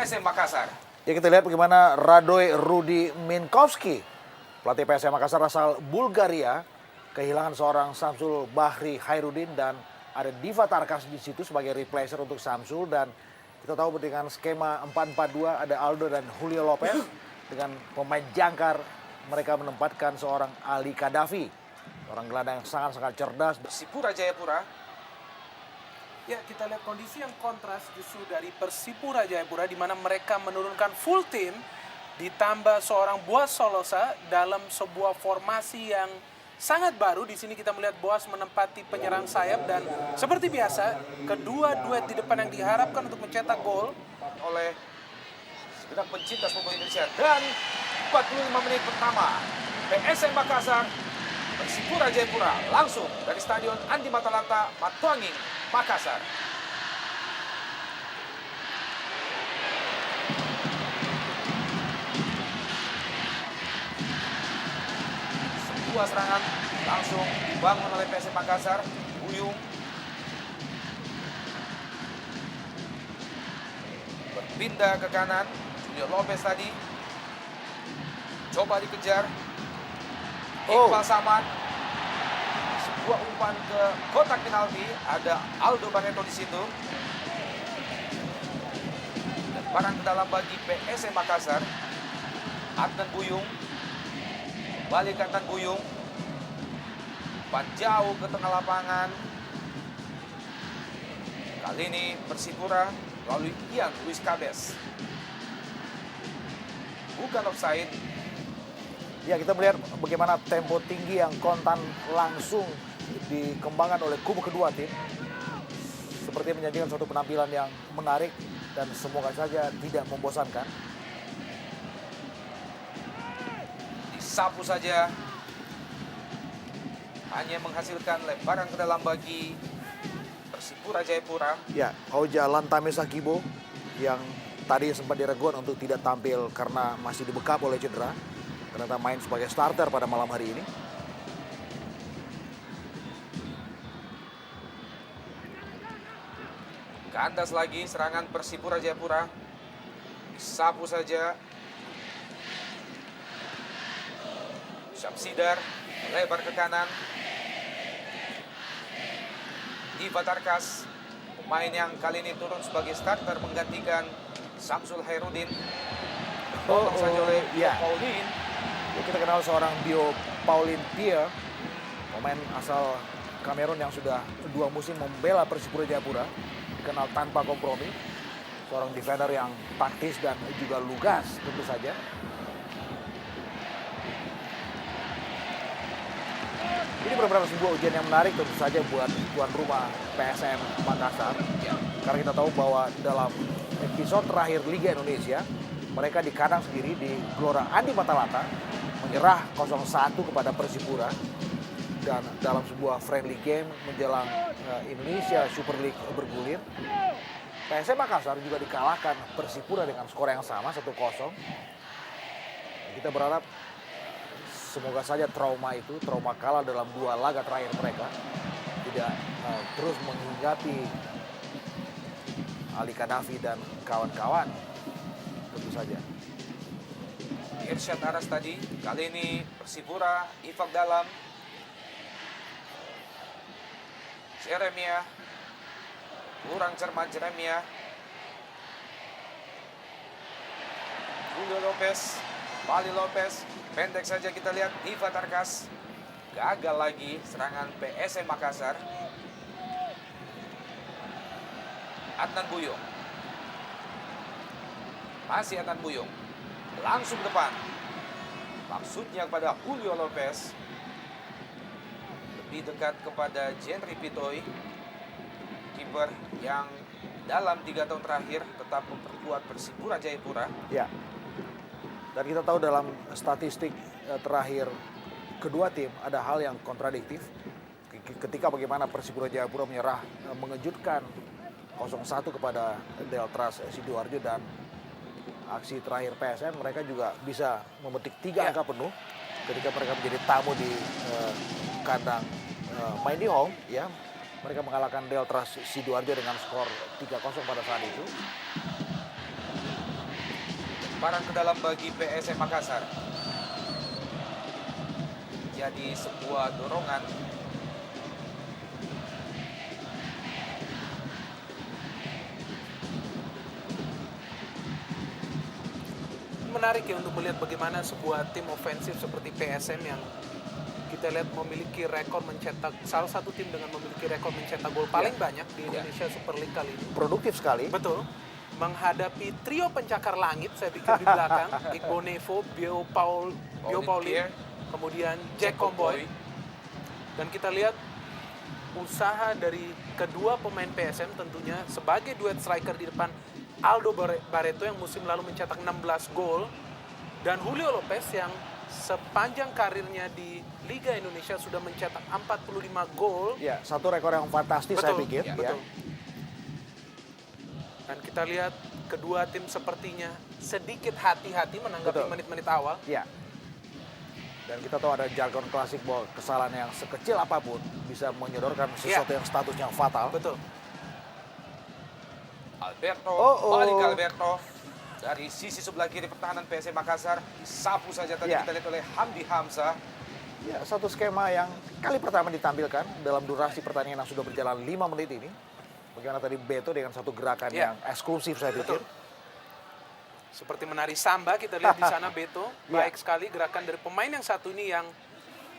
PSM Makassar. Ya, kita lihat bagaimana Radoy Rudi Minkowski, pelatih PSM Makassar asal Bulgaria, kehilangan seorang Samsul Bahri Hairudin dan ada Diva Tarkas di situ sebagai replacer untuk Samsul. Dan kita tahu dengan skema 4-4-2 ada Aldo dan Julio Lopez. Dengan pemain jangkar mereka menempatkan seorang Ali Kadafi, orang gelandang yang sangat-sangat cerdas. Persipura Jayapura. Ya, kita lihat kondisi yang kontras justru dari Persipura Jayapura di mana mereka menurunkan full tim ditambah seorang Boas Solosa dalam sebuah formasi yang sangat baru. Di sini kita melihat Boas menempati penyerang sayap dan seperti biasa kedua duet di depan yang diharapkan untuk mencetak gol Oleh segenap pencinta sepak bola Indonesia. Dan 45 menit pertama PSM Makassar Persipura Jayapura langsung dari Stadion Andi Matalata, Matuanging, Makassar. Sebuah serangan langsung dibangun oleh PSM Makassar. Buyung berpindah ke kanan. Julio Lopez tadi coba dikejar. Iqbal Samad, sebuah umpan ke kotak penalti. Ada Aldo Barreto di situ. Dan barang ke dalam bagi PSM Makassar. Adnan Buyung, balik ke Adnan Buyung, umpan jauh ke tengah lapangan. Kali ini Persipura melalui Ian Luis Cabes. Bukan offside. Ya, kita melihat bagaimana tempo tinggi yang kontan langsung dikembangkan oleh kubu kedua tim. Seperti menyajikan suatu penampilan yang menarik dan semoga saja tidak membosankan. Disapu saja. Hanya menghasilkan lebaran ke dalam bagi Persipura Jayapura. Ya, Oja Lantame Sakibo yang tadi sempat diragukan untuk tidak tampil karena masih dibekap oleh cedera. Ternyata main sebagai starter pada malam hari ini. Kandas lagi serangan Persipura Jayapura. Disapu saja. Syamsidar lebar ke kanan. Diva Tarkas, pemain yang kali ini turun sebagai starter menggantikan Samsul Hairudin. Potong saja oleh ya. Paulin. Ya, kita kenal seorang Bio Paulin Pierre, pemain asal Kamerun yang sudah 2 musim membela Persipura Jayapura, dikenal tanpa kompromi, seorang defender yang taktis dan juga lugas tentu saja. Ini benar-benar sebuah ujian yang menarik tentu saja buat tuan rumah PSM Makassar, karena kita tahu bahwa dalam episode terakhir Liga Indonesia mereka di kandang sendiri di Gelora Andi Matalata menyerah 0-1 kepada Persipura. Dan dalam sebuah friendly game menjelang Indonesia Super League bergulir, PSM Makassar juga dikalahkan Persipura dengan skor yang sama 1-0. Kita berharap semoga saja trauma kalah dalam 2 laga terakhir mereka tidak terus menghinggapi Ali Kadafi dan kawan-kawan tentu saja. Irsyad Aras tadi, kali ini Persipura, Ifak Dalam, Jeremia, kurang cermat Jeremia, Julio Lopez, Bali Lopez, pendek saja kita lihat Diva Tarkas, gagal lagi serangan PSM Makassar. Adnan Buyung, masih Adnan Buyung. Langsung ke depan. Maksudnya kepada Julio Lopez. Lebih dekat kepada Jenry Pitoy. Kiper yang dalam 3 tahun terakhir tetap memperkuat Persipura Jayapura. Ya. Dan kita tahu dalam statistik terakhir kedua tim ada hal yang kontradiktif. Ketika bagaimana Persipura Jayapura menyerah mengejutkan 0-1 kepada Deltras Sidoarjo, dan aksi terakhir PSM mereka juga bisa memetik 3 angka penuh ketika mereka menjadi tamu di kandang Mighty Home, ya. Mereka mengalahkan Deltras Sidoarjo dengan skor 3-0 pada saat itu. Lemparan ke dalam bagi PSM Makassar. Jadi sebuah dorongan. Menarik ya untuk melihat bagaimana sebuah tim ofensif seperti PSM yang kita lihat memiliki rekor mencetak, salah satu tim dengan memiliki rekor mencetak gol paling banyak di Indonesia Super League kali ini. Produktif sekali. Betul. Menghadapi trio pencakar langit, saya pikir di belakang, Igbo Nevo, Bio Paulin, kemudian Jack Comboy. Dan kita lihat usaha dari kedua pemain PSM tentunya sebagai duet striker di depan Aldo Barreto yang musim lalu mencetak 16 gol, dan Julio Lopez yang sepanjang karirnya di Liga Indonesia sudah mencetak 45 gol. Ya, satu rekor yang fantastis saya pikir. Ya, betul. Dan kita lihat kedua tim sepertinya sedikit hati-hati menanggapi menit-menit awal. Ya. Dan kita tahu ada jargon klasik bahwa kesalahan yang sekecil apapun bisa menyodorkan sesuatu yang statusnya fatal. Betul. Alberto, balik Alberto. Dari sisi sebelah kiri pertahanan PSM Makassar, disapu saja tadi kita lihat oleh Hamdi Hamzah. Ya, satu skema yang kali pertama ditampilkan dalam durasi pertandingan yang sudah berjalan 5 menit ini. Bagaimana tadi Beto dengan satu gerakan yang eksklusif saya pikir. Seperti menari samba, kita lihat di sana Beto. Baik sekali gerakan dari pemain yang satu ini yang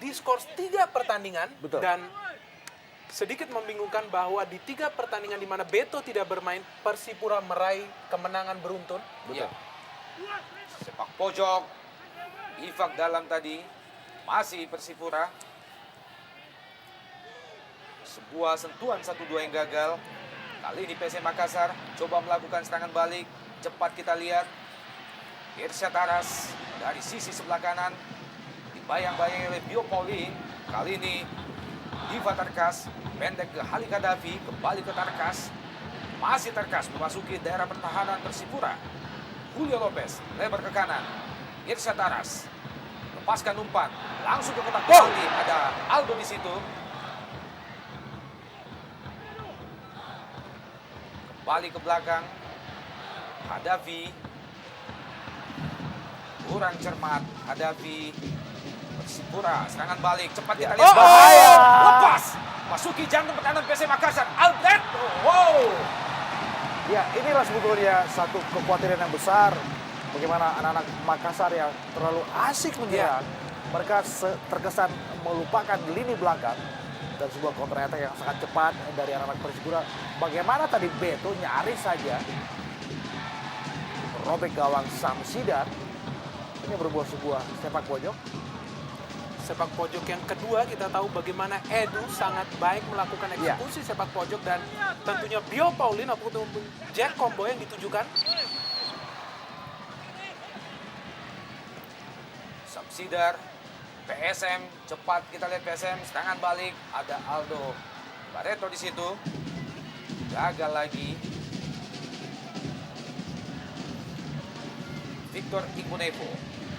diskors 3 pertandingan. Dan sedikit membingungkan bahwa di 3 pertandingan di mana Beto tidak bermain, Persipura meraih kemenangan beruntun. Betul. Sepak pojok, Ifak dalam tadi, masih Persipura. Sebuah sentuhan 1-2 yang gagal. Kali ini PSM Makassar coba melakukan serangan balik. Cepat kita lihat. Irsyad Aras dari sisi sebelah kanan. Dibayang-bayangi oleh Bio Paulin. Kali ini Diva Tarkas. Pendek ke Halik Hadafi. Kembali ke Tarkas. Masih Tarkas memasuki daerah pertahanan Persipura. Julio Lopez lebar ke kanan. Irsyad Aras. Lepaskan umpan. Langsung ke kotak penalti. Ada Aldo di situ. Kembali ke belakang. Hadafi. Kurang cermat. Hadafi. Persipura. Serangan balik. Cepat kita lihat. Bahaya. Lepas. Masuki jantung pertahanan PSM Makassar. Alberto. Wow. Ya, inilah sebetulnya satu kekhawatiran yang besar. Bagaimana anak-anak Makassar yang terlalu asik menyerang. Mereka terkesan melupakan lini belakang. Dan sebuah counter attack yang sangat cepat dari anak-anak Persipura. Bagaimana tadi Beto nyaris saja robek gawang Samsidar. Ini berbuah sebuah sepak pojok. Sepak pojok yang kedua, kita tahu bagaimana Edu sangat baik melakukan eksekusi sepak pojok, dan tentunya Bio Paulin ataupun Jack Comboy yang ditujukan. Samsidar, PSM, cepat kita lihat PSM, serangan balik, ada Aldo Barreto di situ. Gagal lagi. Victor Ikunevo,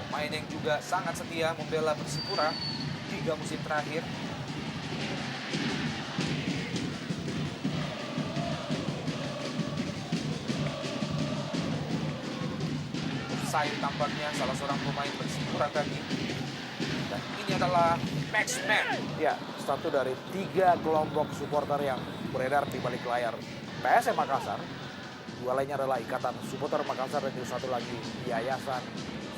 pemain yang juga sangat setia membela Persipura 3 musim terakhir. Offside tampaknya salah seorang pemain Persipura tadi. Dan ini adalah Maxman. Ya, satu dari 3 kelompok supporter yang beredar di balik layar PSM Makassar. 2 lainnya adalah Ikatan Supporter Makassar dan juga satu lagi Yayasan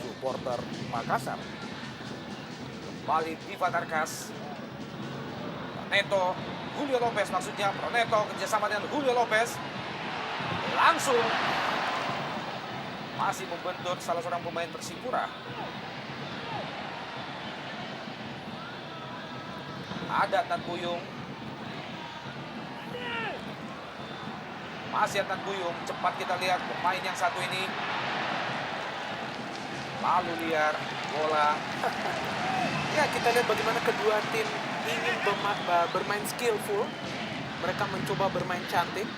Supporter Makassar. Kembali Diva Tarkas. Proneto, Julio Lopez maksudnya. Proneto kerjasama dengan Julio Lopez. Langsung masih membentur salah seorang pemain Persipura. Ada Adnan Buyung. Masih Adnan Buyung. Cepat kita lihat pemain yang satu ini. Lalu liar bola. Ya, kita lihat bagaimana kedua tim ingin bermain skillful. Mereka mencoba bermain cantik.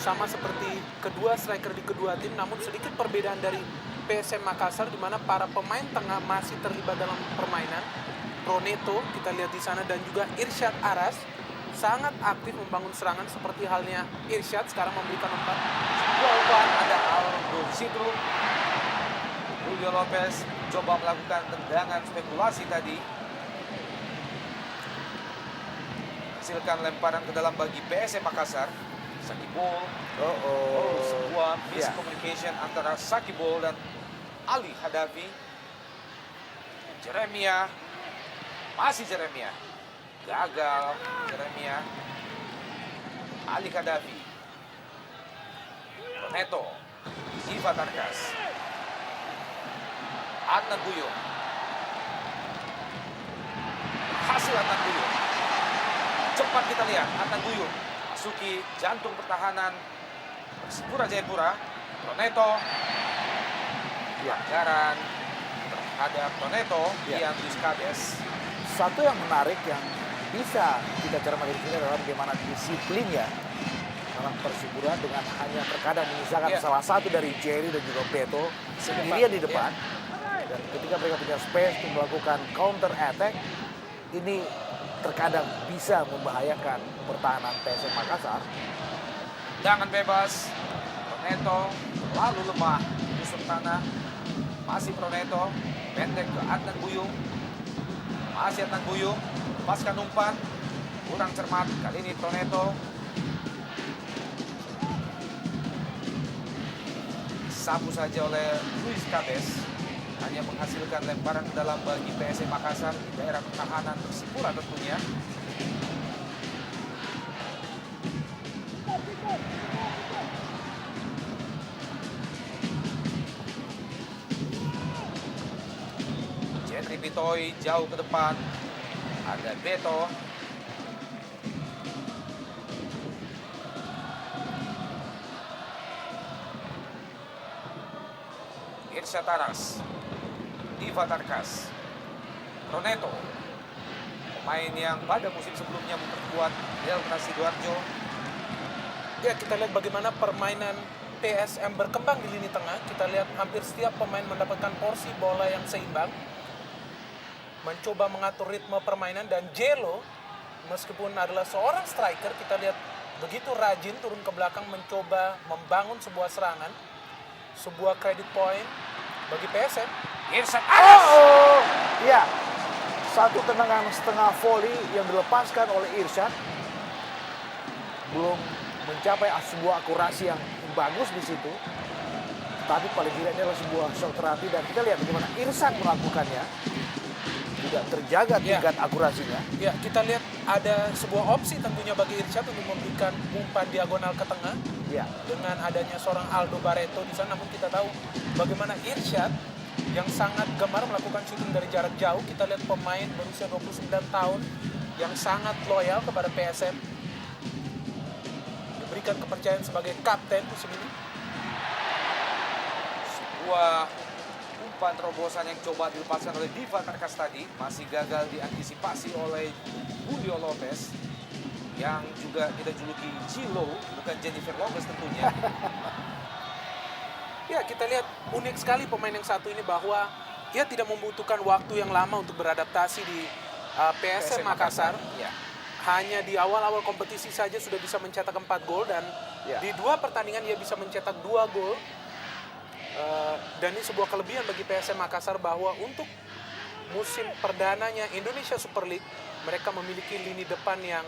Sama seperti kedua striker di kedua tim, namun sedikit perbedaan dari PSM Makassar di mana para pemain tengah masih terlibat dalam permainan. Proneto kita lihat di sana dan juga Irsyad Aras sangat aktif membangun serangan seperti halnya Irsyad sekarang memberikan umpan. Umpan ada Aldo di situ. Julio Lopez coba melakukan tendangan spekulasi tadi. Hasilkan lemparan ke dalam bagi PSM Makassar. Sakibol. Sebuah miscommunication antara Sakibol dan Ali Hadafi. Jeremia. Masih Jeremia. Gagal Jeremia. Ali Hadafi. Neto. Diva Tarkas. Adnan Buyung. Hasil Adnan Buyung. Cepat kita lihat Adnan Buyung masuki jantung pertahanan Persipura Jayapura. Neto. Pelanggaran terhadap Neto yang Luis Kades. Satu yang menarik yang bisa kita cermati di sini adalah bagaimana disiplinnya dalam Persipura dengan hanya terkadang menyisakan salah satu dari Jerry dan juga Beto sendirian di depan. Dan ketika mereka punya space untuk melakukan counter attack, ini terkadang bisa membahayakan pertahanan PSM Makassar. Tendangan bebas. Proneto lalu lemah busur tanah. Masih Proneto pendek ke Adnan Buyung. Masih Adnan Buyung lepaskan umpan. Kurang cermat kali ini Proneto. Sapu saja oleh Luis Kades. Hanya menghasilkan lemparan ke dalam bagi PSM Makassar di daerah pertahanan Persipura tentunya. Jetri Pitoy jauh ke depan. Ada Beto. Irsyad Taras. Diva Tarkas. Proneto. Pemain yang pada musim sebelumnya memperkuat Delta Sidoarjo. Ya, kita lihat bagaimana permainan PSM berkembang di lini tengah. Kita lihat hampir setiap pemain mendapatkan porsi bola yang seimbang. Mencoba mengatur ritme permainan dan Jelo meskipun adalah seorang striker, kita lihat begitu rajin turun ke belakang mencoba membangun sebuah serangan. Sebuah credit point bagi PSM. Irsyad Anas. Ya, satu tendangan setengah volley yang dilepaskan oleh Irsyad belum mencapai sebuah akurasi yang bagus di situ. Tapi paling tidak ini adalah sebuah shot terapi dan kita lihat bagaimana Irsyad melakukannya. Tidak terjaga tingkat akurasinya. Ya, kita lihat ada sebuah opsi tentunya bagi Irsyad untuk memberikan umpan diagonal ke tengah. Ya. Dengan adanya seorang Aldo Barreto di sana, namun kita tahu bagaimana Irsyad yang sangat gemar melakukan shooting dari jarak jauh. Kita lihat pemain berusia 29 tahun yang sangat loyal kepada PSM. Diberikan kepercayaan sebagai kapten musim ini. Sebuah umpan terobosan yang coba dilepaskan oleh Diva Tarkas tadi masih gagal diantisipasi oleh Julio Lopez yang juga kita juluki Cilo, bukan Jennifer Lopez tentunya. Ya, kita lihat unik sekali pemain yang satu ini bahwa dia tidak membutuhkan waktu yang lama untuk beradaptasi di PSM Makassar. Ya. Hanya di awal-awal kompetisi saja sudah bisa mencetak 4 gol dan di 2 pertandingan dia bisa mencetak 2 gol. Dan ini sebuah kelebihan bagi PSM Makassar bahwa untuk musim perdananya Indonesia Super League mereka memiliki lini depan yang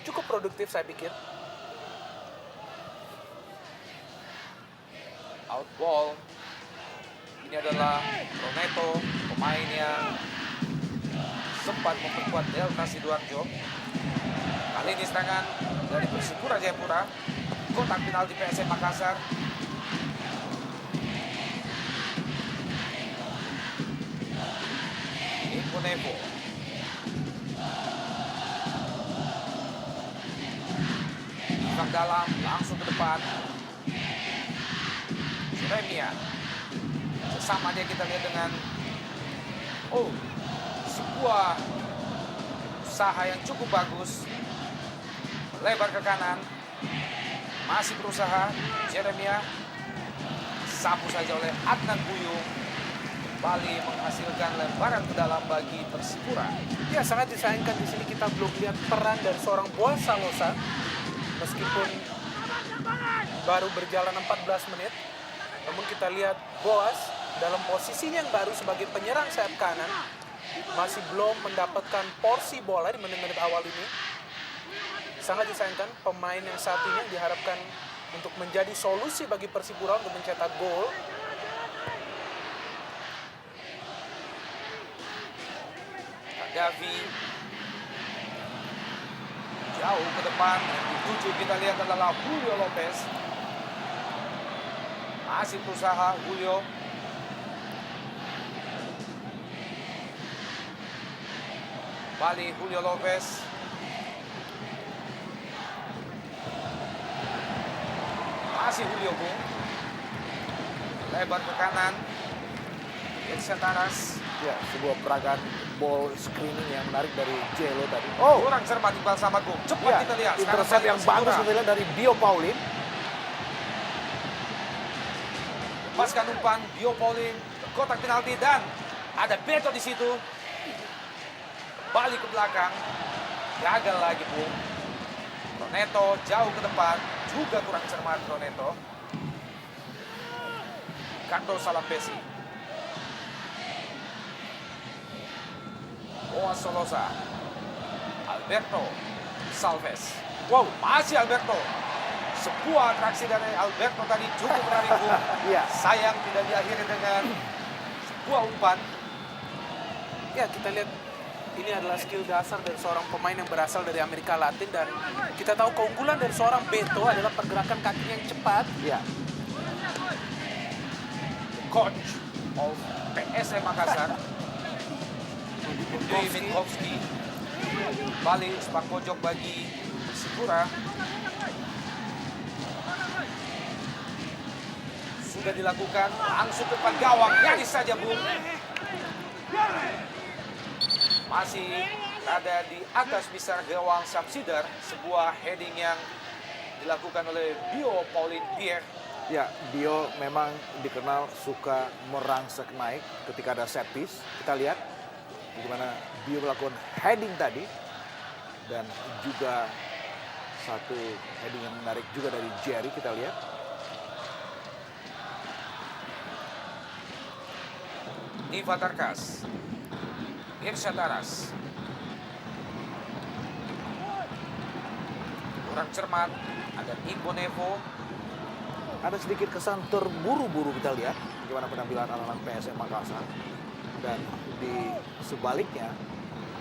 cukup produktif saya pikir. Out ball. Ini adalah Proneto, pemain yang sempat memperkuat Delta Sidoarjo. Kali ini serangan dari Persipura Jayapura. Kotak penalti PSM Makassar. Nevo. Bang dalam, langsung ke depan. Jeremia. Sesama dia kita lihat dengan sebuah usaha yang cukup bagus. Lebar ke kanan. Masih berusaha Jeremia. Sapu saja oleh Adnan Buyung. Kembali menghasilkan lemparan ke dalam bagi Persipura. Ya, sangat disayangkan di sini kita belum lihat peran dari seorang Boas Salosa. Meskipun baru berjalan 14 menit. Namun kita lihat Boas dalam posisinya yang baru sebagai penyerang sayap kanan masih belum mendapatkan porsi bola di menit-menit awal ini. Sangat disayangkan pemain yang satu ini yang diharapkan untuk menjadi solusi bagi Persipura untuk mencetak gol. Gavi jauh ke depan, yang dituju kita lihat adalah Julio Lopez. Masih berusaha Julio. Balik Julio Lopez. Masih Julio Bung. Lebar ke kanan. Irsyad Taras. Ya, sebuah peragaan ball screening yang menarik dari Jelo tadi. Oh, Kurang cermat Iqbal Samad Bung. Cepat ya, kita lihat. Sekarang intercept yang Persipura. bagus kita lihat dari Bio Paulin. Lepaskan umpan, Bio Paulin ke kotak penalti dan ada Beto di situ. Balik ke belakang, gagal lagi Bung. Roneto jauh ke depan, juga kurang cermat Roneto. Kanto Salampesi. Boas Solosa. Alberto Salves. Wow, masih Alberto. Sebuah atraksi dari Alberto tadi cukup menarik Bung. Iya. Sayang tidak diakhiri dengan sebuah umpan. Ya, kita lihat ini adalah skill dasar dari seorang pemain yang berasal dari Amerika Latin, dan kita tahu keunggulan dari seorang Beto adalah pergerakan kakinya yang cepat. Ya, Coach of PSM Makassar, Dwi Minkowski. Balik sepak pojok bagi Persipura. Sudah dilakukan, langsung ke depan gawang, nyaris saja Bung. Masih ada di atas besar gawang Samsidar, sebuah heading yang dilakukan oleh Bio Paulin Pierre. ya, Bio memang dikenal suka merangsek naik ketika ada set piece. Kita lihat bagaimana Bio melakukan heading tadi, dan juga satu heading yang menarik juga dari Jerry. Kita lihat. Diva Tarkas, Irsyad Taras. Kurang cermat, ada Igbo Nevo. Ada sedikit kesan terburu-buru kita lihat bagaimana penampilan anak-anak PSM Makassar. Dan di sebaliknya,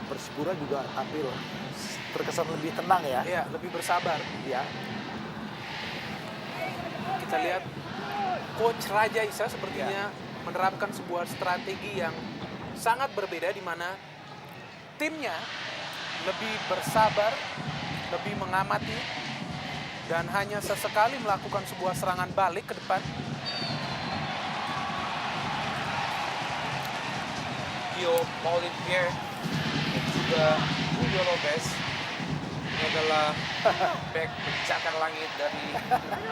Persipura juga tampil terkesan lebih tenang ya. Ya, lebih bersabar. Ya, Kita lihat Coach Raja Isa sepertinya menerapkan sebuah strategi yang sangat berbeda, di mana timnya lebih bersabar, lebih mengamati, dan hanya sesekali melakukan sebuah serangan balik ke depan. Bio Paulin Pierre dan juga Julio Lopez. Ini adalah back pencakar langit dari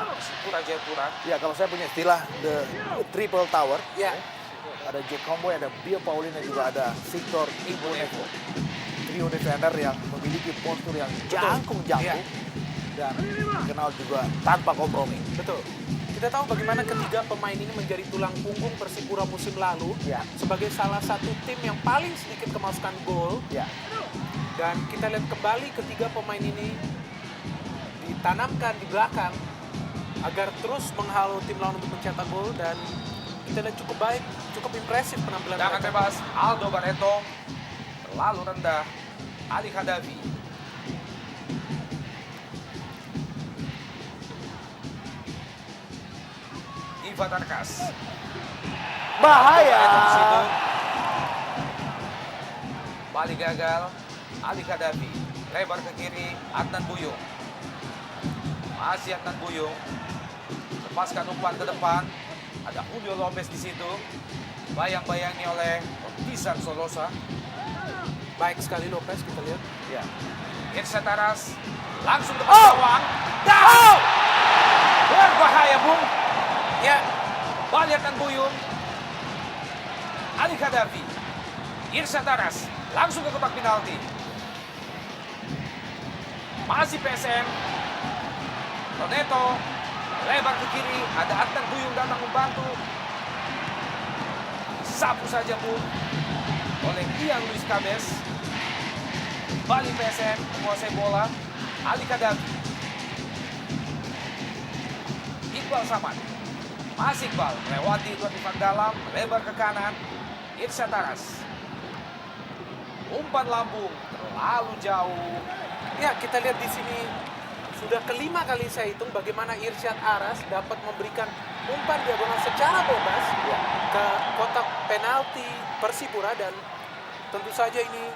Persipura Jayapura. ya, kalau saya punya istilah the triple tower. Ya, Ada Jack Comboy, ada Bio Paulin, dan juga ada Victor Igbo Nevo. Trio defender yang memiliki postur yang jangkung-jangkung. Iya. Dan dikenal juga tanpa kompromi. betul. Kita tahu bagaimana ketiga pemain ini menjadi tulang punggung Persipura musim lalu Ya. sebagai salah satu tim yang paling sedikit kemasukan gol. Ya, Dan kita lihat kembali ketiga pemain ini ditanamkan di belakang agar terus menghalau tim lawan untuk mencetak gol, dan kita lihat cukup baik, cukup impresif penampilan Tendangan mereka. bebas Aldo Barreto terlalu rendah. Ali Khadafi. Diva Tarkas. bahaya. Barreto di situ. Balik gagal. Ali Khadafi. Lebar ke kiri. Adnan Buyung. Masih Adnan Buyung. Lepaskan umpan ke depan. Ada Julio Lopez di situ. Bayang-bayangi oleh Tizar Solosa. Baik sekali Lopez, kita lihat. Ya. Irsyad Taras langsung ke gawang. Dan berbahaya Bung. Ya, Balik Adnan Buyung. Ali Khadafi. Irsyad Taras langsung ke kotak penalti. Masih PSM. Roneto lebar ke kiri, ada Adnan Buyung datang membantu. Disapu saja Bu oleh Ian Luis Cabes. Kembali PSM menguasai bola. Ali Kadafi. Iqbal Samad. Masih Iqbal melewati dua pivot dalam, lebar ke kanan. Irsyad Aras. Umpan lambung terlalu jauh. Ya, kita lihat di sini sudah kelima kali saya hitung bagaimana Irsyad Aras dapat memberikan umpan diagonal secara bebas ke kotak penalti Persipura, dan tentu saja ini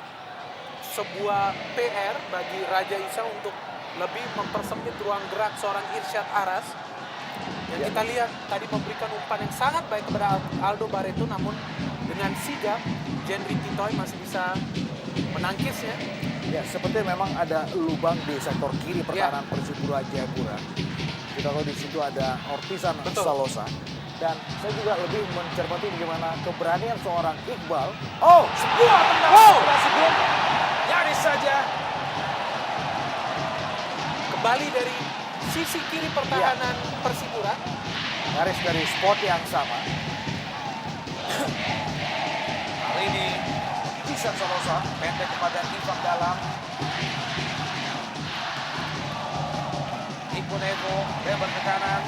sebuah PR bagi Raja Isa untuk lebih mempersempit ruang gerak seorang Irsyad Aras. Dan kita lihat tadi memberikan umpan yang sangat baik kepada Aldo Barreto, namun dengan sigap Jenry Titoy masih bisa menangkisnya. Ya, sepertinya memang ada lubang di sektor kiri pertahanan Persipura Jayapura. Kita tahu di situ ada Ortisan Salosa. Dan saya juga lebih mencermati bagaimana keberanian seorang Iqbal. Oh, sebuah tendangan sebelum nyaris saja. Kembali dari sisi kiri pertahanan Persipura. Nyaris dari spot yang sama. Kali ini Ortisan Salosa pendek kepada Ivan dalam. Iponevo lebar ke kanan.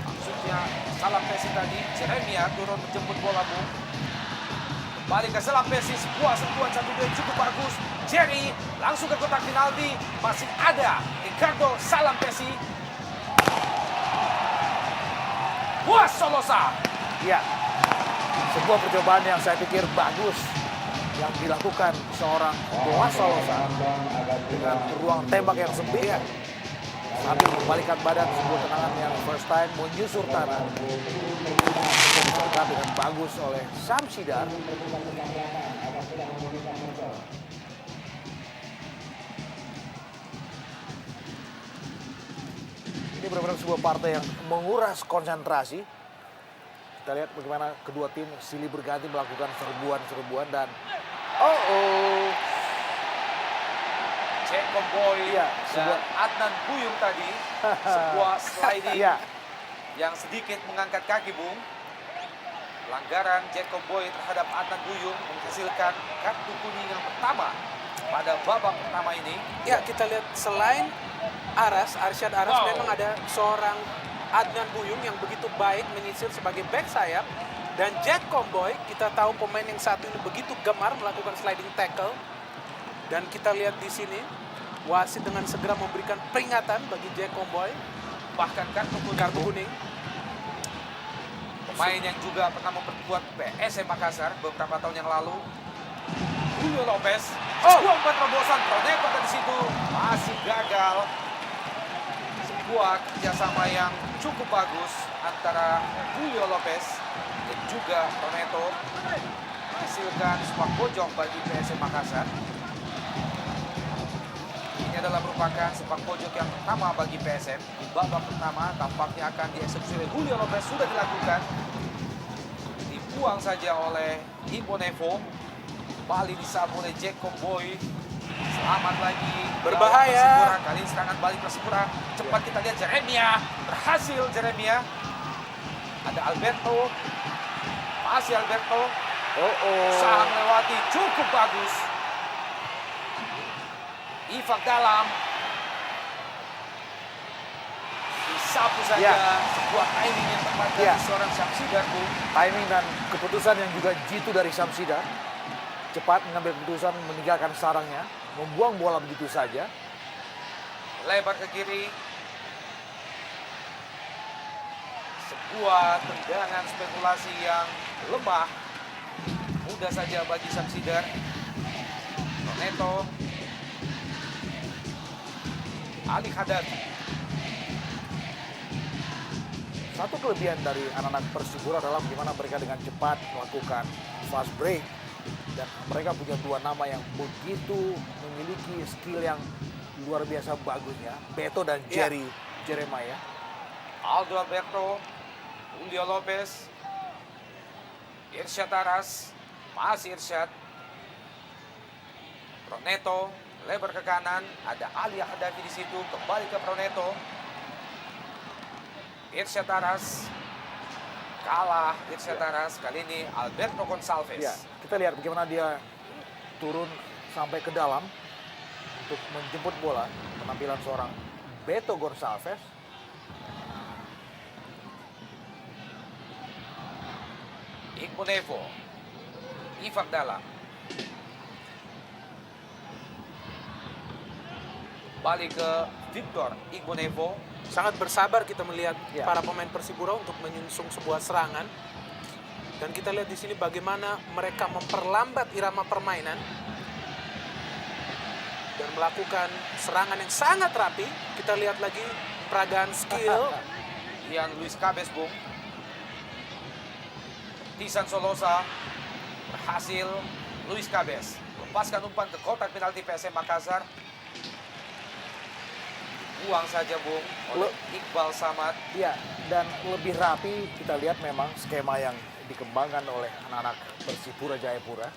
Maksudnya Salam Pesi tadi. Jeremia turun menjemput bola Bu. Kembali ke Salam Pesi. Sebuah sentuhan 1-2 yang cukup bagus. Jerry langsung ke kotak penalti. Masih ada Ricardo Salam Pesi. Buas Solosa. Ya, sebuah percobaan yang saya pikir bagus yang dilakukan seorang Boas Solosa dengan ruang tembak yang sempit sambil membalikan badan, sebuah tendangan yang first time menyusur tanah disertai dengan bagus oleh Samsidar. Ini benar-benar sebuah partai yang menguras konsentrasi. Kita lihat bagaimana kedua tim silih berganti melakukan serbuan-serbuan dan Jacob Boy Iya, dan Adnan Buyung tadi. Sebuah sliding Iya. yang sedikit mengangkat kaki Bung. Pelanggaran Jacob Boy terhadap Adnan Buyung menghasilkan kartu kuning yang pertama pada babak pertama ini. Ya, kita lihat selain Arsyad Aras, memang ada seorang Adnan Buyung yang begitu baik menyisir sebagai back sayap. Dan Jack Comboy, kita tahu pemain yang satu ini begitu gemar melakukan sliding tackle. Dan kita lihat di sini, wasit dengan segera memberikan peringatan bagi Jack Comboy. Bahkan kartu kuning. Pemain yang juga pernah memperkuat PSM Makassar beberapa tahun yang lalu. Julio Lopez. Sebuah umpan terobosan. Proneto di situ masih gagal. Sebuah kerjasama yang cukup bagus antara Julio Lopez dan juga Proneto menghasilkan sebuah pojok bagi PSM Makassar. Ini adalah merupakan sepak pojok yang pertama bagi PSM. Di babak pertama tampaknya akan dieksekusi oleh Julio Lopez, sudah dilakukan. Dibuang saja oleh Iponevo. Kembali disapu oleh Jacob Boy. Selamat lagi. Berbahaya. Kali ini serangan balik Persipura. Cepat kita lihat Jeremia. Berhasil Jeremia. Ada Alberto. Masih Alberto. Usaha melewati cukup bagus. Ifak dalam. Disapu saja. Sebuah timing yang tepat dari seorang Samsidar, Bu. Timing dan keputusan yang juga jitu dari Samsidar. Cepat mengambil keputusan meninggalkan sarangnya, membuang bola begitu saja. Lebar ke kiri. Sebuah tendangan spekulasi yang lemah. Mudah saja bagi Samsidar. Proneto. Ali Kadafi. Satu kelebihan dari anak-anak Persipura adalah bagaimana mereka dengan cepat melakukan fast break. Dan mereka punya dua nama yang begitu memiliki skill yang luar biasa bagusnya. Beto dan Jeremiah. Aldo Alberto. Julio Lopez. Irsyad Aras. Masih Irsyad. Proneto. Lebar ke kanan. Ada Ali Hadafi di situ. Kembali ke Proneto. Irsyad Aras. kalah Irsyad Aras, kali ini Alberto Gonçalves. Ya, kita lihat bagaimana dia turun sampai ke dalam untuk menjemput bola. Penampilan seorang Beto Gonçalves. Igbonevo, Ifagdala, balik ke Victor Igbonevo. Sangat bersabar kita melihat Ya. para pemain Persipura untuk menyusun sebuah serangan. Dan kita lihat di sini bagaimana mereka memperlambat irama permainan dan melakukan serangan yang sangat rapi. Kita lihat lagi peragaan skill. Ian Luis Cabes, Bung. Tisan Solosa berhasil. Luis Cabes lepaskan umpan ke kotak penalti PSM Makassar. Buang saja, Bung, oleh Iqbal Samad. Ya, dan lebih rapi kita lihat memang skema yang dikembangkan oleh anak-anak Persipura Jayapura.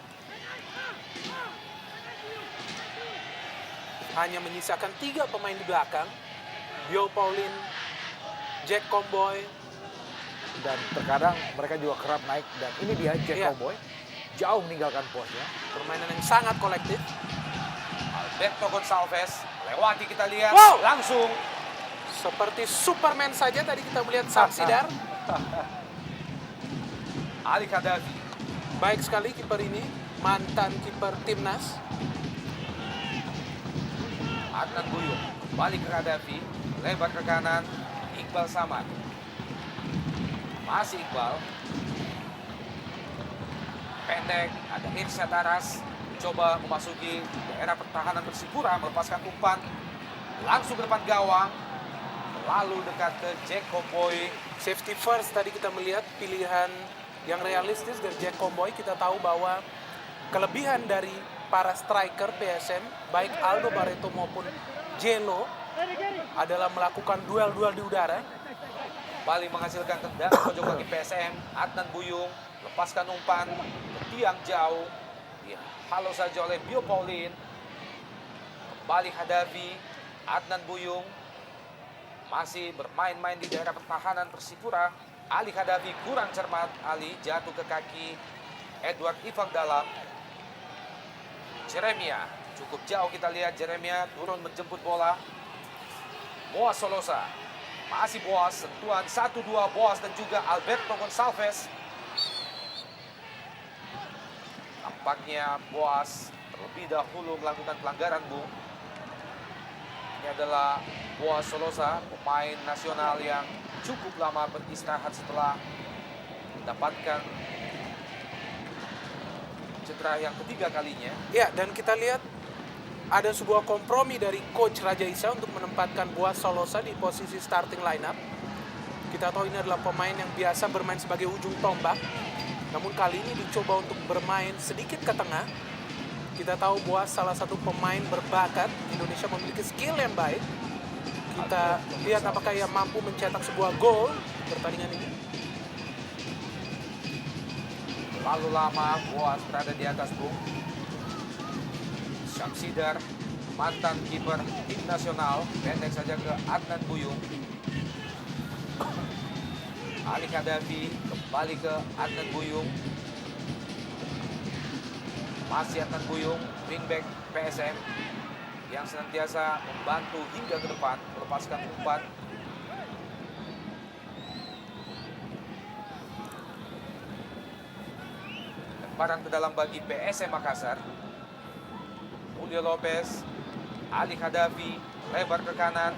Hanya menyisakan 3 pemain di belakang. Bio Paulin, Jack Comboy. Dan terkadang mereka juga kerap naik. Dan ini dia Jack Iya. Cowboy. Jauh meninggalkan posnya. Permainan yang sangat kolektif. Alberto Gonçalves lewati, kita lihat Wow! langsung. Seperti Superman saja tadi kita melihat Samsidar. Ali Khadafi. Baik sekali kiper ini. Mantan kiper timnas. Adnan Buyung balik ke Khadafi, lebar ke kanan. Iqbal Samad, masih Iqbal, pendek. Ada Irsyad Aras coba memasuki daerah pertahanan Persipura, melepaskan umpan langsung ke depan gawang, lalu dekat ke Jack Comboy. Safety first tadi kita melihat pilihan yang realistis dari Jack Comboy. Kita tahu bahwa kelebihan dari para striker PSM, baik Aldo Barreto maupun Jelo, adalah melakukan duel-duel di udara. Bali menghasilkan tendangan pojok kaki PSM. Adnan Buyung lepaskan umpan ke tiang jauh, dihalau saja oleh Bio Paulin. Kembali Khadafi. Adnan Buyung masih bermain-main di daerah pertahanan Persipura. Ali Khadafi kurang cermat. Ali jatuh ke kaki Edward Ifagdala. Jeremia cukup jauh, kita lihat Jeremia turun menjemput bola. Boas Solosa, masih Boas, sentuhan 1-2 Boas dan juga Alberto Gonçalves. Tampaknya Boas terlebih dahulu melakukan pelanggaran, Bung. Ini adalah Boas Solosa, pemain nasional yang cukup lama beristirahat setelah mendapatkan cedera yang ketiga kalinya. Ya, dan kita lihat ada sebuah kompromi dari coach Raja Isa untuk menempatkan Boas Solosa di posisi starting lineup. Kita tahu ini adalah pemain yang biasa bermain sebagai ujung tombak. Namun kali ini dicoba untuk bermain sedikit ke tengah. Kita tahu Boas salah satu pemain berbakat. Indonesia memiliki skill yang baik. Kita lihat apakah ia mampu mencetak sebuah gol di pertandingan ini. Lalu lama Boas berada di atas, Bung. Samsidar, mantan kiper tim nasional, pendek saja ke Adnan Buyung. Ali Khadafi kembali ke Adnan Buyung. Masih Adnan Buyung, wingback PSM yang senantiasa membantu hingga ke depan, melepaskan umpan. Lemparan ke dalam bagi PSM Makassar. Julio Lopez, Ali Khadafi, lebar ke kanan.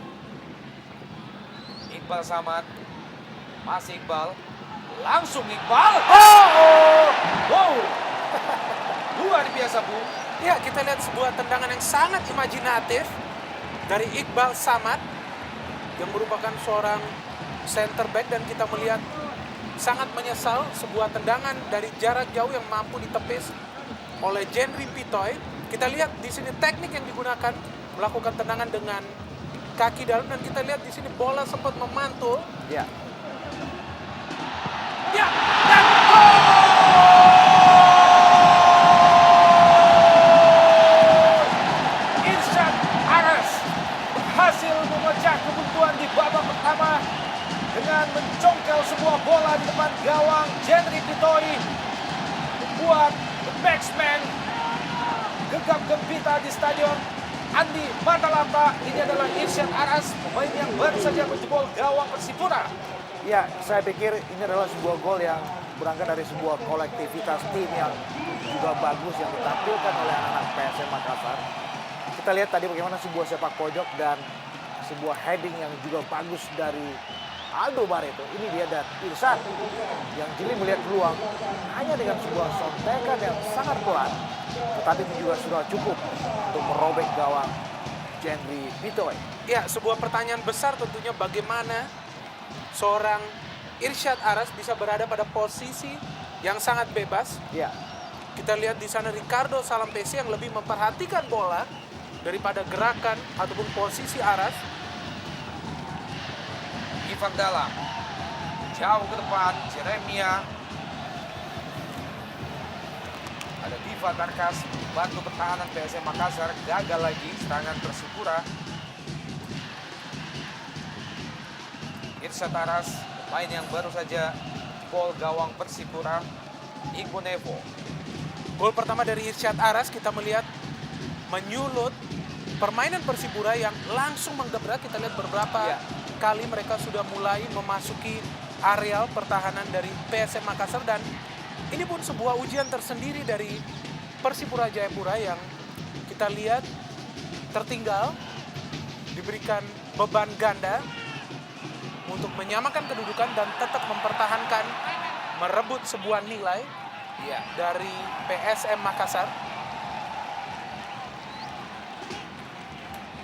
Iqbal Samad, masih Iqbal, langsung Iqbal. Oh! Wow! Luar biasa, Bung. Ya, kita lihat sebuah tendangan yang sangat imajinatif dari Iqbal Samad yang merupakan seorang center back, dan kita melihat sangat menyesal sebuah tendangan dari jarak jauh yang mampu ditepis oleh Jenry Pitoy. Kita lihat di sini teknik yang digunakan melakukan tendangan dengan kaki dalam, dan kita lihat di sini bola sempat memantul. Ya, Ya, dan gol! Irsyad Aras berhasil memecah kebuntuan di babak pertama dengan mencongkel sebuah bola di depan gawang Jenry Pitoi, membuat the batsman gegap gempita di stadion Andi Matalata. Ini adalah Irsyad Aras, pemain yang baru saja menjebol gawang Persipura. Ya, saya pikir ini adalah sebuah gol yang berangkat dari sebuah kolektivitas tim yang juga bagus yang ditampilkan oleh anak-anak PSM Makassar. Kita lihat tadi bagaimana sebuah sepak pojok dan sebuah heading yang juga bagus dari Aldo Barreto. Ini dia dan Irsyad yang jeli melihat peluang hanya dengan sebuah sontekan yang sangat pelan, tetapi itu juga sudah cukup untuk merobek gawang Jenry Pitoi. Ya, sebuah pertanyaan besar tentunya bagaimana seorang Irsyad Aras bisa berada pada posisi yang sangat bebas. Ya, Kita lihat di sana Ricardo Salampesi yang lebih memperhatikan bola daripada gerakan ataupun posisi Aras. Ivan Dalam jauh ke depan, Jeremia. Ada Diva Tarkas bantu pertahanan PSM Makassar, gagal lagi serangan Persipura. Irsyad Aras, pemain yang baru saja gol gawang Persipura. Igbo Nevo. Gol pertama dari Irsyad Aras kita melihat menyulut permainan Persipura yang langsung menggebrak. Kita lihat beberapa kali mereka sudah mulai memasuki areal pertahanan dari PSM Makassar, dan ini pun sebuah ujian tersendiri dari Persipura Jayapura yang kita lihat tertinggal, diberikan beban ganda untuk menyamakan kedudukan dan tetap mempertahankan, merebut sebuah nilai dari PSM Makassar.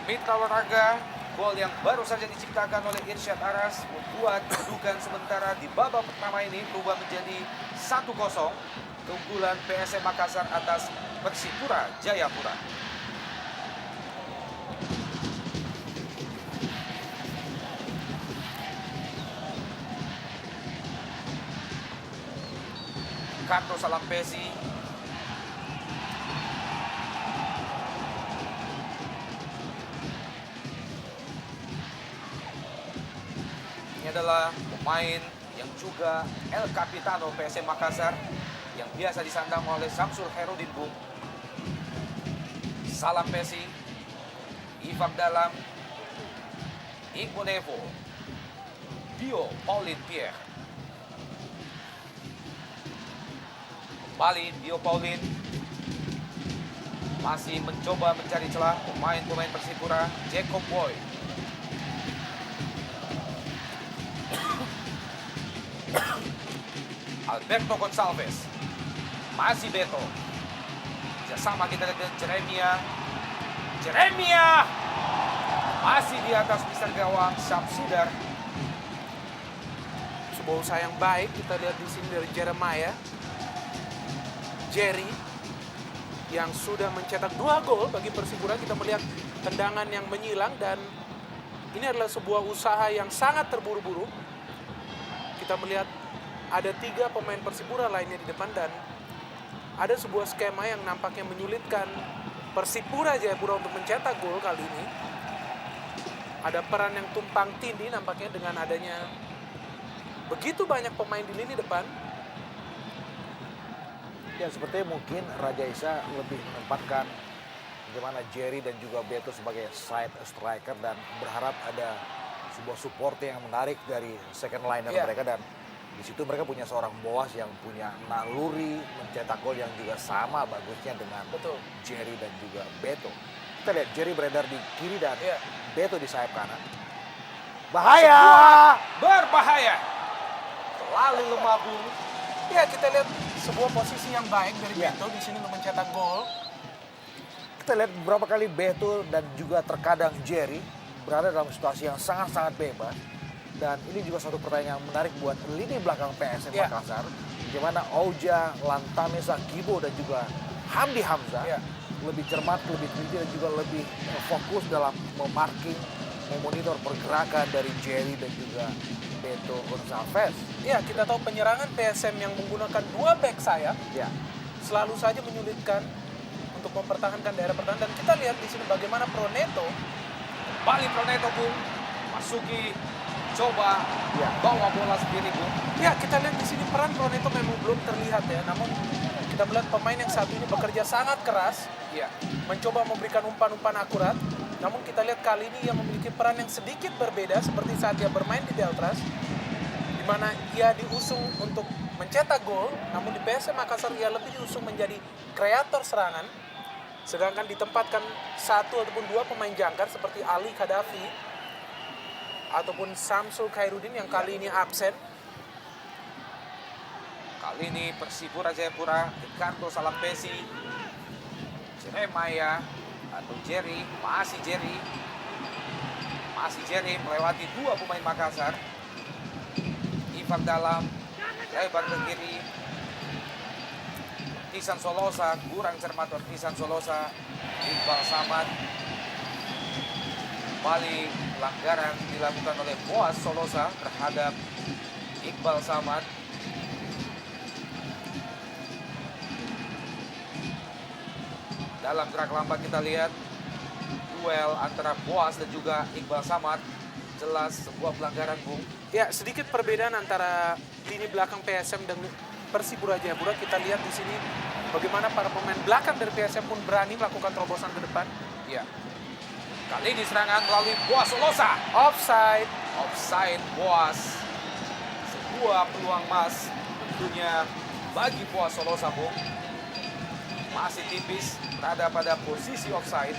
Mitra olahraga, gol yang baru saja diciptakan oleh Irsyad Aras membuat kedudukan sementara di babak pertama ini berubah menjadi 1-0, keunggulan PSM Makassar atas Persipura Jayapura. Ricardo Salampesi. Ini adalah pemain yang juga El Capitano PSM Makassar yang biasa disandang oleh Samsul Herudin Bung. Salampesi, Ivan Dalam, Igbo Nevo, Bio Paulin Pierre. Kembali Bio Paulin masih mencoba mencari celah pemain-pemain Persipura. Jacob Boy, Alberto Gonçalves, masih Beto. Sama kita lihat dengan Jeremia masih di atas Mister gawang Syamsudar. Sebuah usaha yang baik kita lihat di sini dari Jerry yang sudah mencetak 2 gol bagi Persipura. Kita melihat tendangan yang menyilang dan ini adalah sebuah usaha yang sangat terburu-buru. Kita melihat ada 3 pemain Persipura lainnya di depan dan ada sebuah skema yang nampaknya menyulitkan Persipura Jayapura untuk mencetak gol kali ini. Ada peran yang tumpang tindih nampaknya dengan adanya begitu banyak pemain di lini depan. ya sepertinya mungkin Raja Isa lebih menempatkan bagaimana Jerry dan juga Beto sebagai side striker dan berharap ada sebuah support yang menarik dari second liner mereka, dan di situ mereka punya seorang Boas yang punya naluri mencetak gol yang juga sama bagusnya dengan Jerry dan juga Beto. Kita lihat Jerry beredar di kiri dan Beto di sayap kanan. Bahaya! Berbahaya. Terlalu lemah Bung. Ya, kita lihat sebuah posisi yang baik dari Beto di sini untuk mencetak gol. Kita lihat beberapa kali Beto dan juga terkadang Jerry berada dalam situasi yang sangat-sangat bebas. Dan ini juga satu pertanyaan yang menarik buat lini belakang PSM Makassar. Bagaimana Ouja, Lantamesa, Gibo dan juga Hamdi Hamzah lebih cermat, lebih teliti dan juga lebih fokus dalam memarking, memonitor pergerakan dari Jerry dan juga Beto Gonçalves. Ya, kita tahu penyerangan PSM yang menggunakan 2 back sayap selalu saja menyulitkan untuk mempertahankan daerah pertahanan. Dan kita lihat di sini bagaimana Proneto, Bali Proneto Bung masuki coba Ya. bawa bola sendiri, Bung. Ya, kita lihat di sini peran Proneto memang belum terlihat ya. Namun kita melihat pemain yang satu ini bekerja sangat keras, Ya. mencoba memberikan umpan-umpan akurat. Namun kita lihat kali ini ia memiliki peran yang sedikit berbeda seperti saat dia bermain di Deltras, di mana ia diusung untuk mencetak gol, namun di PSM Makassar ia lebih diusung menjadi kreator serangan, sedangkan ditempatkan satu ataupun dua pemain jangkar seperti Ali Khadafi ataupun Samsul Khairuddin yang kali ini absen. Kali ini Persipura Jayapura, Ricardo Salampesi, Jeremiah atau Jerry, masih Jerry melewati dua pemain Makassar. Ivan dalam, lebar ke kiri. Tisan Solosa, kurang cermat Tisan Solosa. Iqbal Samad. Kembali pelanggaran dilakukan oleh Boas Solosa terhadap Iqbal Samad. Dalam gerak lambat kita lihat duel antara Boas dan juga Iqbal Samad. Jelas sebuah pelanggaran, Bung. Ya, sedikit perbedaan antara lini belakang PSM dan Persipura Jayapura. Kita lihat di sini bagaimana para pemain belakang dari PSM pun berani melakukan terobosan ke depan. Ya. Kali ini serangan melalui Boas Solosa. Offside. Offside Boas. Sebuah peluang emas tentunya bagi Boas Solosa, Bung. Masih tipis berada pada posisi offside.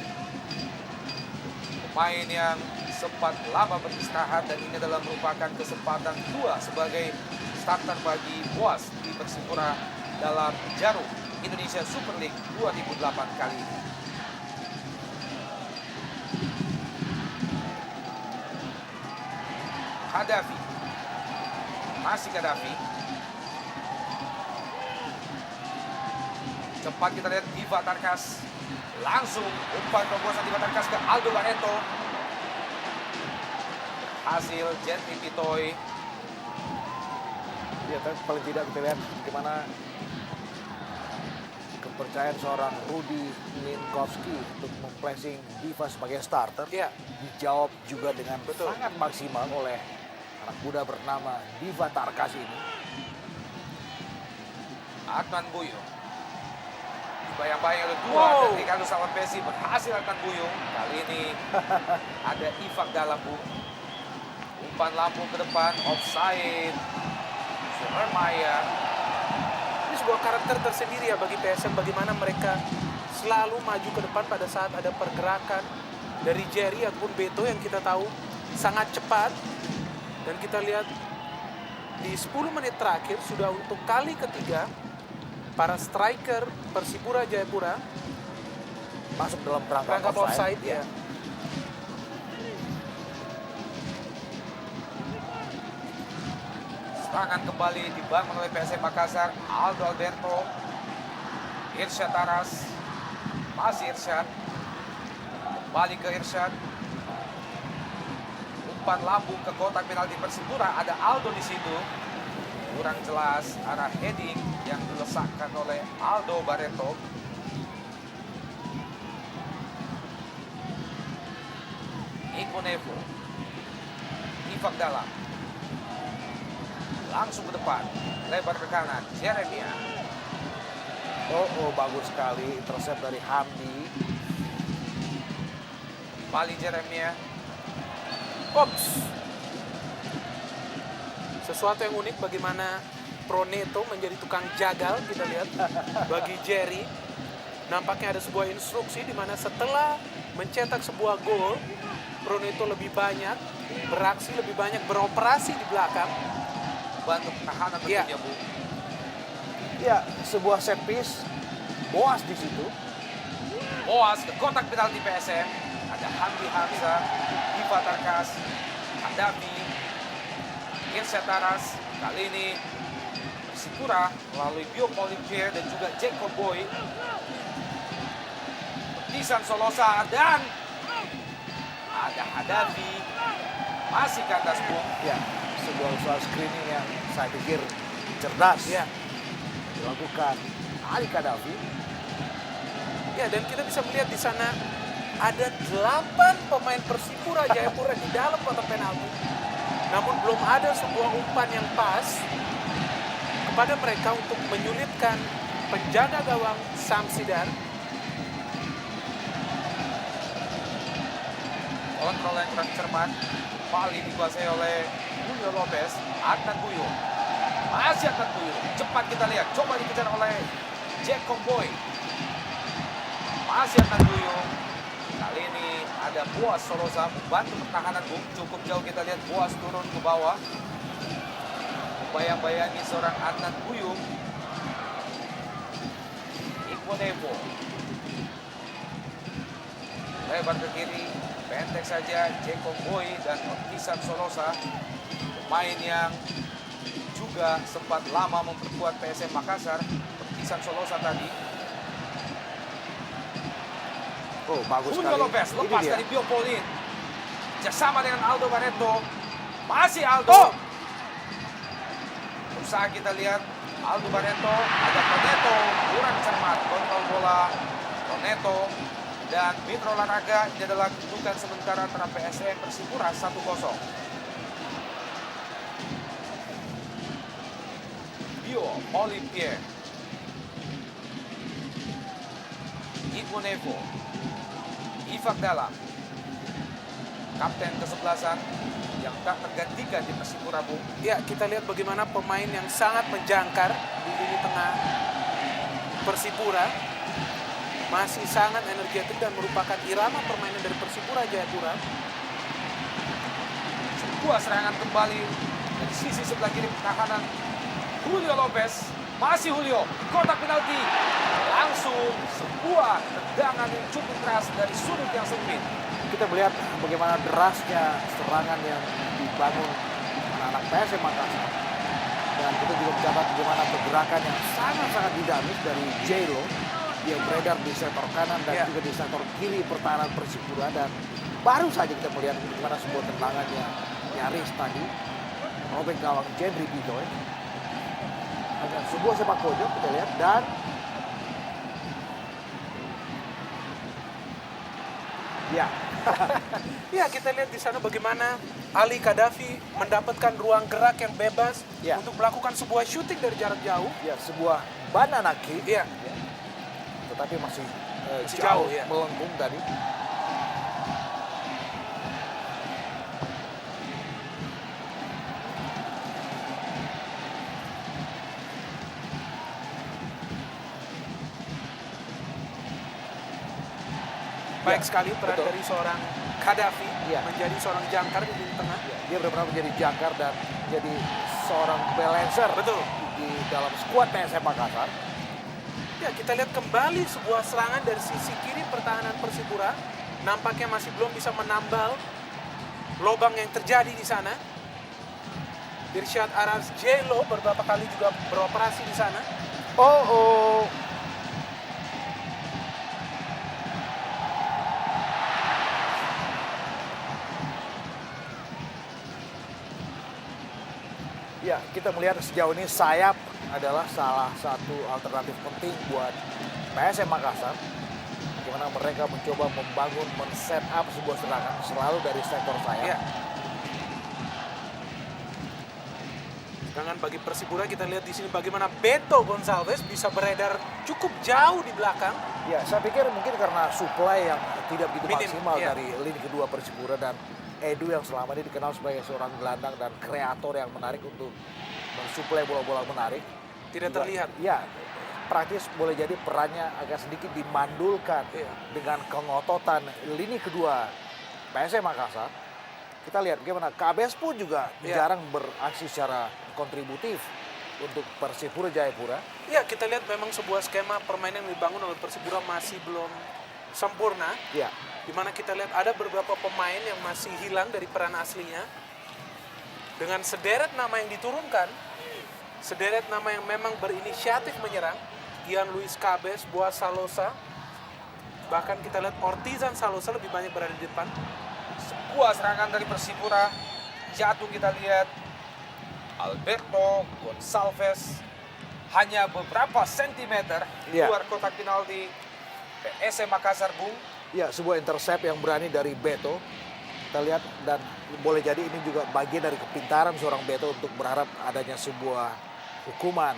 Pemain yang sempat lama beristirahat dan ini adalah merupakan kesempatan kedua sebagai starter bagi Boas di Persipura dalam Jarum Indonesia Super League 2008 kali ini. Khadafi. Masih Khadafi. Cepat kita lihat Diva Tarkas. Langsung umpan terobosan Diva Tarkas ke Aldo Barreto. Hasil Gentry Pitoy. Ya, tapi paling tidak kita lihat bagaimana kepercayaan seorang Rudy Minkowski untuk memplacing Diva sebagai starter. Ya. Dijawab juga dengan Betul. sangat maksimal oleh anak muda bernama Diva Tarkas ini. Adnan Buyung. Bayang-bayang oleh dua Wow. dan Ricardo Salampesi berhasil Adnan Buyung. Kali ini ada Ifak dalam, Bung. Umpan lambung ke depan, offside. Jeremiah. Ini sebuah karakter tersendiri ya bagi PSM, bagaimana mereka selalu maju ke depan pada saat ada pergerakan dari Jerry ataupun Beto yang kita tahu sangat cepat. Dan kita lihat di 10 menit terakhir sudah untuk kali ketiga para striker Persipura Jayapura Masuk dalam perangkap perangkap offside ya. Serangan kembali dibangun oleh PSM Makassar. Aldo Alberto. Irsyad Taras. Masih Irsyad. Kembali ke Irsyad. Umpan lambung ke kotak penalti Persipura. Ada Aldo di situ. Kurang jelas arah heading yang dilesakkan oleh Aldo Barreto. Iko Nevo. Ifak dalam. Langsung ke depan. Lebar ke kanan. Jeremiah. Oh, bagus sekali intercept dari Hamdi. Kembali Jeremiah. Ops. Sesuatu yang unik bagaimana Proneto menjadi tukang jagal, kita lihat bagi Jerry. Nampaknya ada sebuah instruksi di mana setelah mencetak sebuah gol, Proneto lebih banyak beraksi, lebih banyak beroperasi di belakang. Bantu pertahanan Iya. tentunya, Bu. Ya, sebuah set piece. Boas di situ. Boas ke kotak penalti PSM. Ada Hamdi Hamzah, Diva Tarkas, Khadafi, Irsyad Taras. Kali ini Persipura melalui Bio Polimpier dan juga Jacob Boy. Tisan Solosa dan ada Khadafi. Masih ke atas, Bung. Ya, sebuah usaha screening yang saya pikir cerdas. Ya. Dilakukan Ali Khadafi. Ya, dan kita bisa melihat di sana ada 8 pemain Persipura Jayapura di dalam kotak penalti. namun belum ada sebuah umpan yang pas kepada mereka untuk menyulitkan penjaga gawang Samsidar. Kontrol yang kurang cermat, kembali dikuasai oleh Julio Lopez. Adnan Buyung, masih Adnan Buyung, cepat kita lihat, coba dikejar oleh Jacob Boy. Masih Adnan Buyung, kali ini ada Boas Solosa membantu pertahanan Bung. Cukup jauh kita lihat Boas turun ke bawah, membayang-bayangi seorang Adnan Buyung. Iponevo lebar ke kiri, pendek saja Jacob Boy dan Ortisan Solosa, pemain yang juga sempat lama memperkuat PSM Makassar. Ortisan Solosa tadi. Oh, bagus Julio sekali. Lopez Ini lepas dia. dari Biopolin, bersama dengan Aldo Barreto. Masih Aldo. Oh! Usaha kita lihat Aldo Barreto, ada Toneto, kurang cermat kontrol bola. Toneto dan Mitra Olahraga. Ini adalah kedudukan sementara antara PSM Persipura 1-0. Bio Olivier, Iponevo, Ifak Dalam, kapten kesebelasan yang tak tergantikan di Persipura, Bung. Ya, kita lihat bagaimana pemain yang sangat menjangkar di lini tengah Persipura masih sangat energetik dan merupakan irama permainan dari Persipura Jayapura. Sebuah serangan kembali dari sisi sebelah kiri pertahanan. Julio Lopez, masih Julio, kotak penalti. Langsung sebuah tendangan yang cukup keras dari sudut yang sempit. Kita melihat bagaimana derasnya serangan yang dibangun anak-anak PSM Makassar. Dan kita juga mencatat bagaimana pergerakan yang sangat-sangat dinamis dari Jelo. Dia beredar di sektor kanan dan juga di sektor kiri pertahanan Persipura. Dan baru saja kita melihat bagaimana sebuah tendangan yang nyaris tadi merobek gawang Jendri Bitoy. Hanya sebuah sepak pojok kita lihat dan ya. Ya, kita lihat di sana bagaimana Ali Kadafi mendapatkan ruang gerak yang bebas Ya. untuk melakukan sebuah shooting dari jarak jauh. Ya, sebuah banana kick, Iya, tetapi masih Masih jauh, jauh, ya. melengkung tadi. baik Ya, sekali peran betul. dari seorang Kadafi Ya. menjadi seorang jangkar di lini tengah. Dia benar-benar menjadi jangkar dan jadi seorang balancer Betul. di dalam skuad PSM Makassar. Ya, kita lihat kembali sebuah serangan dari sisi kiri pertahanan Persipura. Nampaknya masih belum bisa menambal lubang yang terjadi di sana. Dirsyad Aras Jelo beberapa kali juga beroperasi di sana. Oh. Ya, kita melihat sejauh ini sayap adalah salah satu alternatif penting buat PSM Makassar. Bagaimana mereka mencoba membangun, men-set up sebuah serangan selalu dari sektor sayap. Ya. Sedangkan bagi Persipura kita lihat di sini bagaimana Beto Gonçalves bisa beredar cukup jauh di belakang. Ya, saya pikir mungkin karena supply yang tidak begitu Minim, maksimal iya. dari lini kedua Persipura dan Edu yang selama ini dikenal sebagai seorang gelandang dan kreator yang menarik untuk mensuplai bola-bola menarik. Tidak Juga, terlihat. Ya, praktis boleh jadi perannya agak sedikit dimandulkan Iya. dengan kengototan lini kedua PSM Makassar. Kita lihat bagaimana KBS pun juga Iya. jarang beraksi secara kontributif untuk Persipura Jayapura. Ya, kita lihat memang sebuah skema permainan yang dibangun oleh Persipura masih belum sempurna. Ya, Di mana kita lihat ada beberapa pemain yang masih hilang dari peran aslinya. Dengan sederet nama yang diturunkan, sederet nama yang memang berinisiatif menyerang, Ian Luis Cabes, Boas Salosa, bahkan kita lihat Ortizan Salosa lebih banyak berada di depan. Sebuah serangan dari Persipura, jatuh kita lihat Alberto Gonçalves hanya beberapa sentimeter di Iya. luar kotak penalti PSM Makassar, Bung. ya, sebuah intercept yang berani dari Beto. Kita lihat dan boleh jadi ini juga bagian dari kepintaran seorang Beto untuk berharap adanya sebuah hukuman.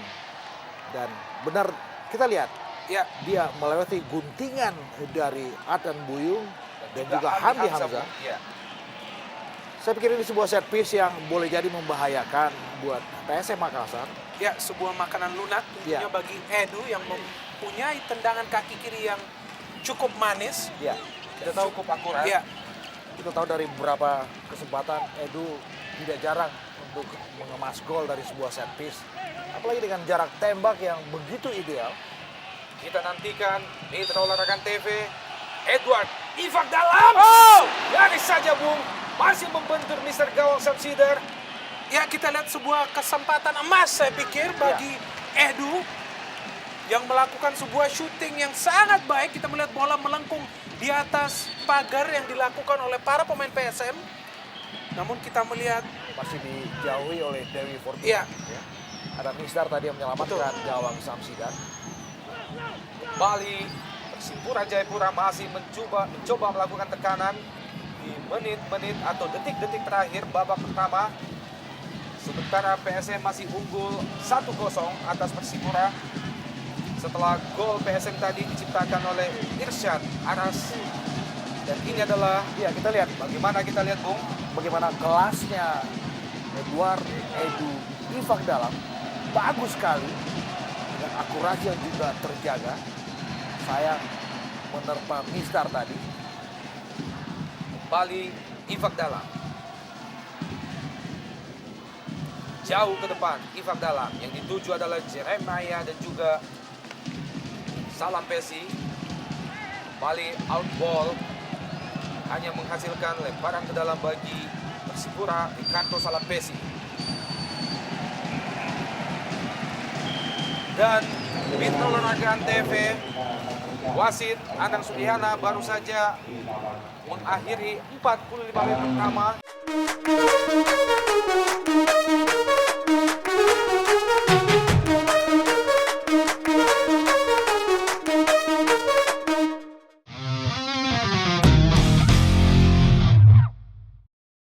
Dan benar kita lihat Ya, dia melewati guntingan dari Adnan Buyung dan juga Hamdi Hamzah. Ya. Saya pikir ini sebuah set piece yang boleh jadi membahayakan buat PSM Makassar. ya sebuah makanan lunak tentunya Ya. bagi Edu yang mempunyai tendangan kaki kiri yang cukup manis. Ya, Kita tahu cukup akurat. Ya, kita tahu dari beberapa kesempatan Edu tidak jarang untuk mengemas gol dari sebuah set piece. Apalagi dengan jarak tembak yang begitu ideal. Kita nantikan Mitra Olahraga TV. Edward Ifak dalam. Oh! Nyaris saja Bung. Masih membentur Mr. Gawang Samsider. ya kita lihat sebuah kesempatan emas saya pikir bagi Edu yang melakukan sebuah syuting yang sangat baik. Kita melihat bola melengkung di atas pagar yang dilakukan oleh para pemain PSM. Namun kita melihat Masih dijauhi oleh Dewi Fortuna. Iya. Ya. Ada Mistar tadi yang menyelamatkan gawang Samsidan. Kembali Persipura Jayapura masih mencoba melakukan tekanan di menit-menit atau detik-detik terakhir babak pertama. Sementara PSM masih unggul 1-0 atas Persipura. Setelah gol PSM tadi diciptakan oleh Irsyad Aras. Dan ini adalah Ya, kita lihat bagaimana kita lihat Bung. bagaimana kelasnya Edward Edu Ifak dalam bagus sekali dengan akurasi yang juga terjaga. Saya menerpa Mistar tadi. Kembali Ifak dalam. Jauh ke depan Ifak dalam. Yang dituju adalah Jeremiah dan juga Salam Pesi. Kembali out ball. Hanya menghasilkan lemparan ke dalam bagi Persipura Ricardo Salam Pesi. Dan Mitra Olahraga TV, wasit Anang Sudihana baru saja mengakhiri 45 menit pertama.